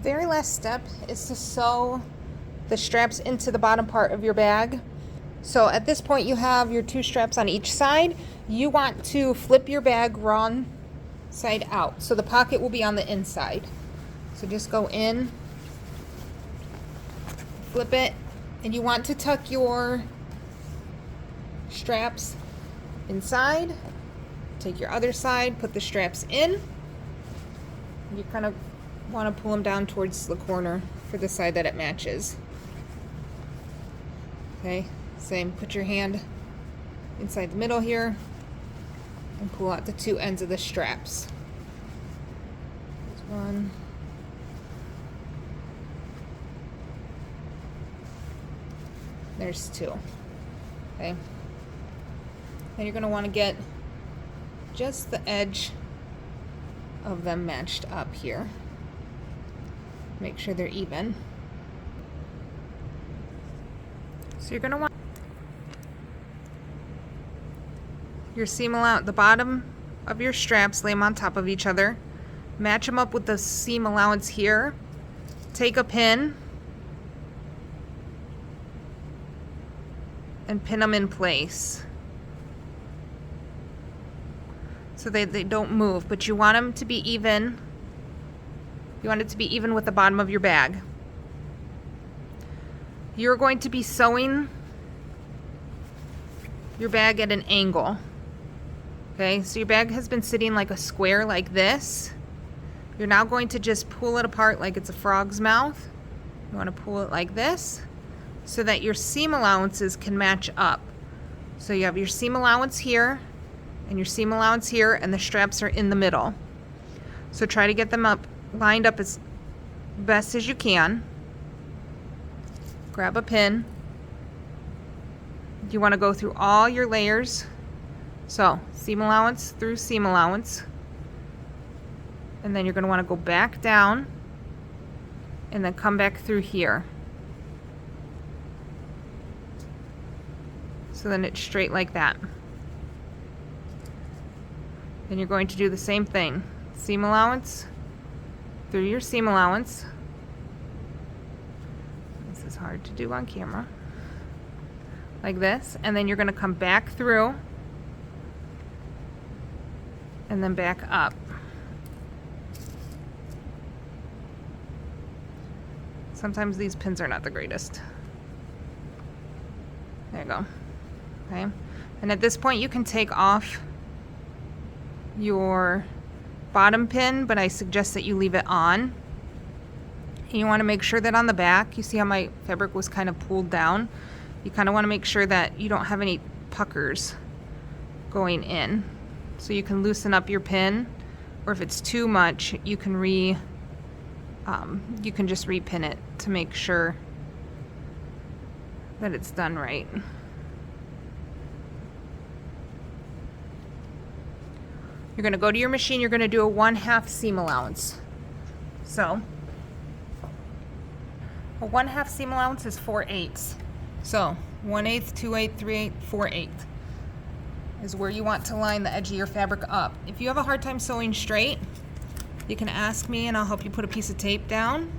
very last step is to sew the straps into the bottom part of your bag. So at this point you have your 2 straps on each side. You want to flip your bag wrong side out, so the pocket will be on the inside. So just go in, flip it, and you want to tuck your straps inside. Take your other side, put the straps in. You kind of want to pull them down towards the corner for the side that it matches. Okay, same, put your hand inside the middle here and pull out the 2 ends of the straps. There's one. There's 2. Okay. Then you're going to want to get just the edge of them matched up here. Make sure they're even. So you're going to want your seam allowance, the bottom of your straps, lay them on top of each other. Match them up with the seam allowance here. Take a pin and pin them in place so they don't move, but you want them to be even. You want it to be even with the bottom of your bag. You're going to be sewing your bag at an angle. Okay, so your bag has been sitting like a square like this. You're now going to just pull it apart like it's a frog's mouth. You want to pull it like this so that your seam allowances can match up. So you have your seam allowance here and your seam allowance here, and the straps are in the middle. So try to get them up, lined up as best as you can. Grab a pin. You want to go through all your layers. So seam allowance through seam allowance. And then you're going to want to go back down and then come back through here. So then it's straight like that. Then you're going to do the same thing. Seam allowance through your seam allowance. This is hard to do on camera. Like this. And then you're going to come back through and then back up. Sometimes these pins are not the greatest. There you go. Okay. And at this point you can take off your bottom pin, but I suggest that you leave it on. And you want to make sure that on the back, you see how my fabric was kind of pulled down? You kind of want to make sure that you don't have any puckers going in. So you can loosen up your pin, or if it's too much, you can just repin it to make sure that it's done right. You're going to go to your machine, you're going to do a 1/2 seam allowance. So a 1/2 seam allowance is 4/8. So 1/8, 2/8, 3/8, 4/8 is where you want to line the edge of your fabric up. If you have a hard time sewing straight, you can ask me and I'll help you put a piece of tape down.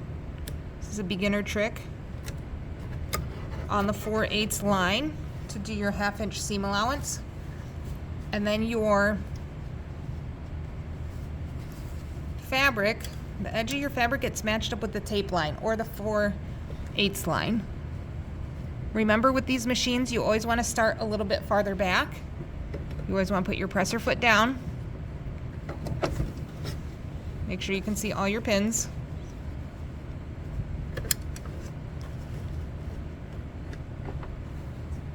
This is a beginner trick on the 4/8 line to do your 1/2 inch seam allowance. And then your fabric, the edge of your fabric gets matched up with the tape line or the 4/8 line. Remember, with these machines, you always want to start a little bit farther back. You always want to put your presser foot down. Make sure you can see all your pins.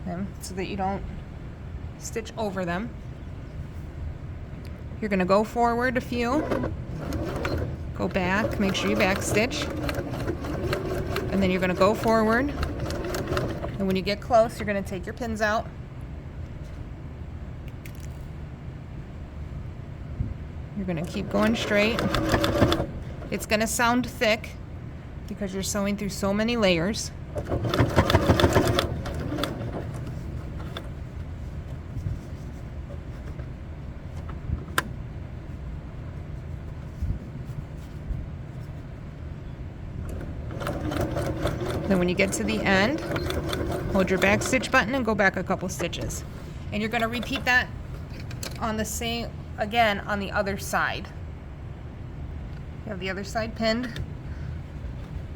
Okay, so that you don't stitch over them. You're going to go forward a few. Go back, make sure you back stitch. And then you're going to go forward. And when you get close, you're going to take your pins out. You're going to keep going straight. It's going to sound thick because you're sewing through so many layers. Then when you get to the end, hold your back stitch button and go back a couple stitches. And you're going to repeat that on the same, again, on the other side. You have the other side pinned.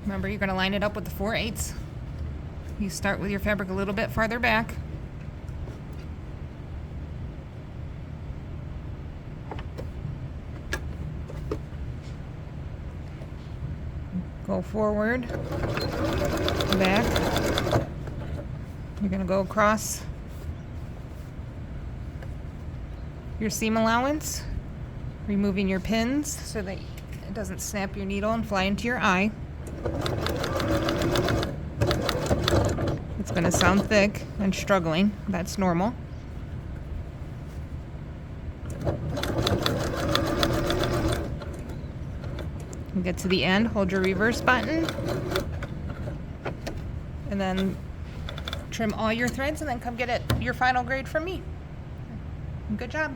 Remember, you're going to line it up with the 4/8. You start with your fabric a little bit farther back. Go forward, back. You're going to go across your seam allowance, removing your pins so that it doesn't snap your needle and fly into your eye. It's going to sound thick and struggling. That's normal. You get to the end, hold your reverse button, and then trim all your threads, and then come get it, your final grade from me. Good job.